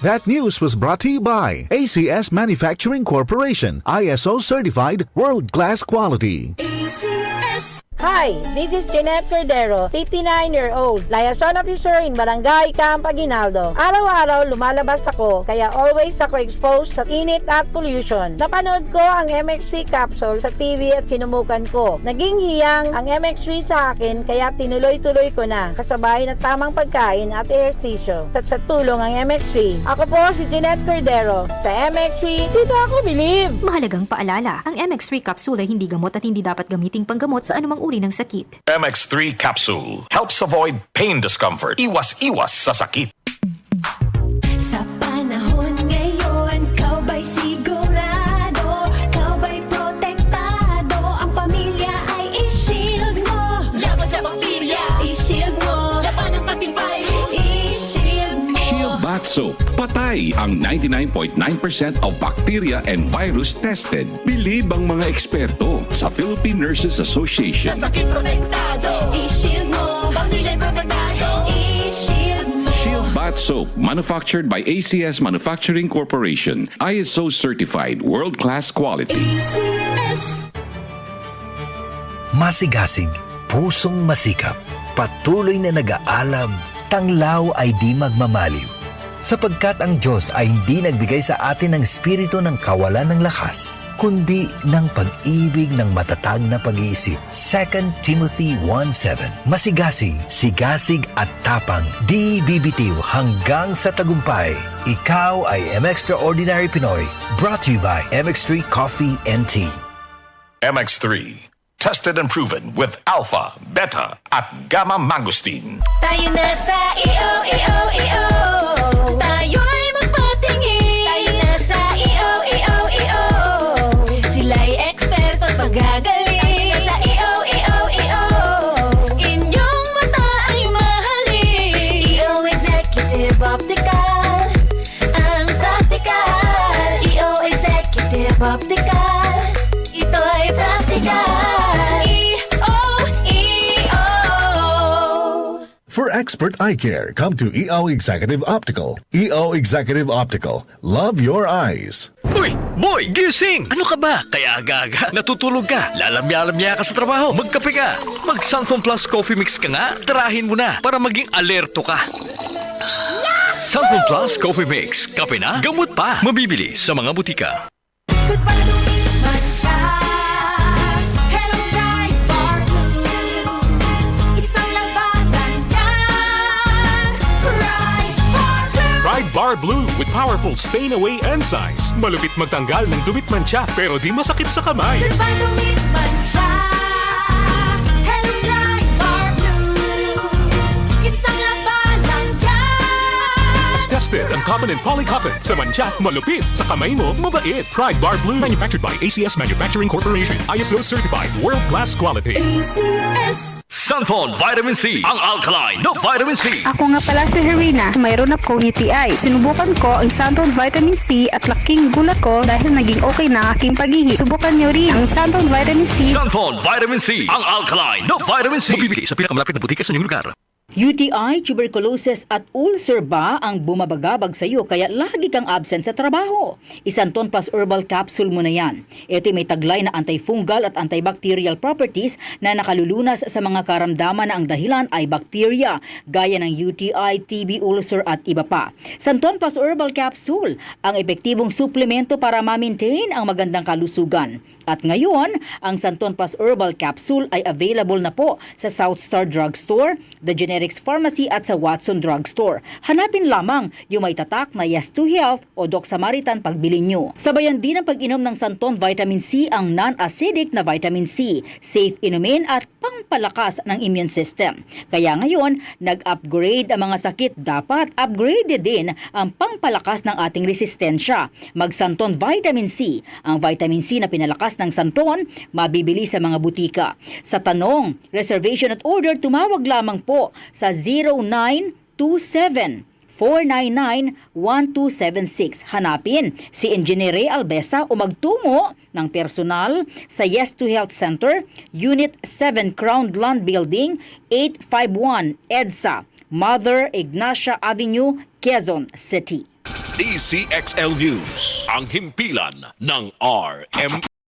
That news was brought to you by ACS Manufacturing Corporation, ISO certified world-class quality. ACS. Hi, this is Jeanette Cordero, 59-year-old, liaison officer in Barangay Camp Aguinaldo. Araw-araw lumalabas ako, kaya always ako exposed sa init at pollution. Napanood ko ang MX3 capsule sa TV at sinumukan ko. Naging hiyang ang MX3 sa akin, kaya tinuloy-tuloy ko na, kasabay ng tamang pagkain at ehersisyo. At sa tulong ang MX3, ako po si Jeanette Cordero. Sa MX3, dito ako believe! Mahalagang paalala, ang MX3 capsule ay hindi gamot at hindi dapat gamiting panggamot sa anumang uri ng sakit. MX3 capsule helps avoid pain discomfort. Iwas-iwas sa sakit. Sa panahon ngayon, kau ba'y sigurado? Kau ba'y protektado? Ang pamilya ay i-shield mo. Laban sa bakterya, i-shield mo. Laban ng pating virus, i-shield mo. Shield Bath Soap. Patay ang 99.9% of bacteria and virus tested. Bilib ang mga eksperto sa Philippine Nurses Association. Sa sakit protektado, i-shield mo. Pamilya protektado, i-shield mo. Shield Bath Soap, manufactured by ACS Manufacturing Corporation. ISO certified, world-class quality. ACS. Masigasig, pusong masikap, patuloy na nag-aalab, tanglaw ay di magmamaliw. Sapagkat ang Diyos ay hindi nagbigay sa atin ng espiritu ng kawalan ng lakas, kundi ng pag-ibig ng matatag na pag-iisip. 2 Timothy 1:7. Masigasig, sigasig at tapang, di bibitiw hanggang sa tagumpay. Ikaw ay M-Extraordinary Pinoy, brought to you by MX3 Coffee and Tea. MX3. Tested and proven with alpha, beta, at gamma mangosteen. Tayo na sa EO. Tayo'y magpatingin. Tayo na sa EO. Sila'y eksperto at magagaling. Tayo na sa EO. Inyong mata ay mahalin. EO Executive Optical. Ang practical. EO Executive Optical. Ito'y practical. For expert eye care, come to EO Executive Optical. EO Executive Optical. Love your eyes. Uy, boy, gising! Ano ka ba? Kaya aga-aga, natutulog ka, lalamya-lamya ka sa trabaho, magkape ka. Mag-Sunflower Plus Coffee Mix ka nga, tirahin mo na para maging alerto ka. Sunflower Plus Coffee Mix, kape na, gamot pa. Mabibili sa mga butika. Goodbye to me, matcha. Hello, bright bar blue. Isang labanan yan. Bright bar blue. Pride Bar Blue with powerful stain-away enzymes. Malupit magtanggal ng dumit mancha pero di masakit sa kamay. Goodbye to me, matcha. Hello, bright bar blue. Isang labanan yan. As tested ang cotton and polycotton. Sa mancha, malupit. Sa kamay mo, mabait. Pride Bar Blue. Manufactured by ACS Manufacturing Corporation. ISO certified. World-class quality. ACS. Sunflower Vitamin C, ang alkaline no vitamin C. Ako nga pala si Herina, mayroon akong UTI. Sinubukan ko ang Santon Vitamin C at laking gulat ko dahil naging okay na aking pag-ihi. Subukan niyo rin ang Santon Vitamin C. Sunflower Vitamin C, ang alkaline no vitamin C. Mabibili sa pinakamalapit na butika sa inyong lugar. UTI, tuberculosis at ulcer ba ang bumabagabag sa iyo kaya lagi kang absent sa trabaho? Isanton Plus Herbal Capsule mo na yan. Ito'y may taglay na antifungal at antibacterial properties na nakalulunas sa mga karamdaman na ang dahilan ay bacteria, gaya ng UTI, TB, ulcer at iba pa. Santon Plus Herbal Capsule, ang epektibong suplemento para ma-maintain ang magandang kalusugan. At ngayon, ang Santon Plus Herbal Capsule ay available na po sa South Star Drugstore, The Generics Pharmacy at sa Watson Drugstore. Hanapin lamang yung may tatak na Yes to Health o Doc Samaritan pagbili nyo. Sabayan din ang pag-inom ng Santon Vitamin C ang non-acidic na vitamin C, safe inumin at pangpalakas ng immune system. Kaya ngayon, nag-upgrade ang mga sakit, dapat upgrade din ang pangpalakas ng ating resistensya. Mag-Santon Vitamin C, ang vitamin C na pinalakas ng Santon, mabibili sa mga butika. Sa tanong, reservation at order, tumawag lamang po sa 0927-499-1276. Hanapin si Engineer Ray Albesa o magtungo ng personal sa Yes to Health Center, Unit 7 Crown Land Building, 851 EDSA, Mother Ignacia Avenue, Quezon City. DCXL News, ang himpilan ng RMN.